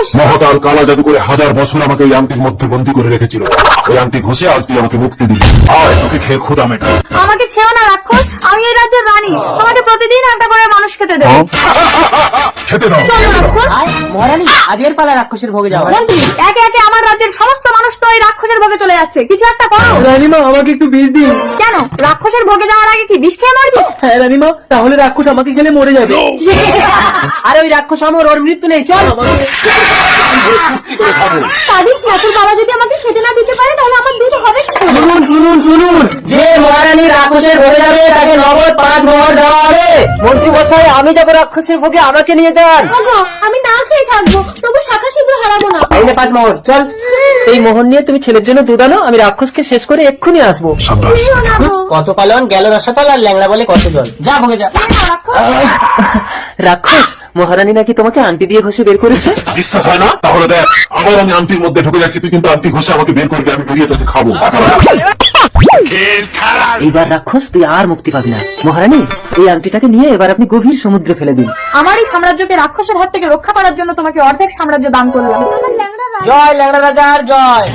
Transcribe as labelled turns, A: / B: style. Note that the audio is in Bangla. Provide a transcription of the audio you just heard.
A: রাক্ষস?
B: মহাকাল কালা জাদু করে 1000 বছর আমাকে ওই আংটির মধ্যে বন্দী করে রেখেছিল। ওই আংটি ঘষে আজ তুই আমাকে মুক্তি দিবি। আয় তোকে খেয়ে ক্ষুধা মেটা।
A: আমাকে খেও না রাক্ষস, আমি এই রাজ্যের রানী। আমাকে প্রতিদিন একটা করে মানুষ খেতে দেবে।
B: খেতে দাও।
A: চলো রাক্ষস।
C: মহারানী, আজকের পালা রাক্ষসের ভোগে যাওয়া।
A: মন্ত্রী, একে একে আমার রাজ্যের সমস্ত মানুষ তো এই রাক্ষসের ভোগে চলে যাচ্ছে, কিছু একটা করো।
C: রানীমা, আমাকে একটু বিষ দিন।
A: কেন, রাক্ষসের ভোগে যাওয়ার আগে কি বিষ খেয়ে মারবি?
C: হ্যাঁ রানীমা, তাহলে রাক্ষস আমাকে খেলে মরে যাবে। আরে ওই রাক্ষস আমার, ওর মৃত্যু নেই, চল।
A: কাঁদিস না, তোর বাবা যদি আমাকে খেতে না দিতে পারে তাহলে আমার দুধ হবে কি করে?
C: শুনুন শুনুন শুনুন, যে মহারানী রাক্ষসের ভোগে যাবে তাকে নগদ 5 মোহর দেওয়া হবে। মন্ত্রী মশাই, আমি যাবো রাক্ষসের ভোগে, আমাকে নিয়ে যান।
A: ওগো, আমি না খেয়ে থাকবো, তবু শাখা সিঁদুর হারাবো না।
C: এই নে 5 মোহর, চল। এই মোহর নিয়ে তুমি ছেলের জন্য দুধ আনো, আমি রাক্ষসকে শেষ করে এক্ষুনি আসবো।
A: দিও না গো।
C: কত পালন গেল রসাতল, আর ল্যাংড়া বলে কত জল। যা ভোগে যা।
A: দিও না, রাক্ষস।
C: রাক্ষস, মহারানী নাকি তোমাকে আন্টি দিয়ে ঘষে বের করেছে।
B: বিশ্বাস হয় না? তাহলে দেখ, আবার আমি আংটির মধ্যে ঢুকে যাচ্ছি, তুই কিন্তু আংটি ঘষে আমাকে বের করবি, আমি বেরিয়ে তোকে খাবো।
C: এইবার রাক্ষস তুই আর মুক্তি পাবি না। মহারানী, এই আংটিটাকে নিয়ে এবার আপনি গভীর সমুদ্রে ফেলে দিন।
A: আমার এই সাম্রাজ্যকে রাক্ষসের হাত থেকে রক্ষা করার জন্য তোমাকে অর্ধেক সাম্রাজ্য দান করলাম।
C: জয় ল্যাংড়া রাজার জয়।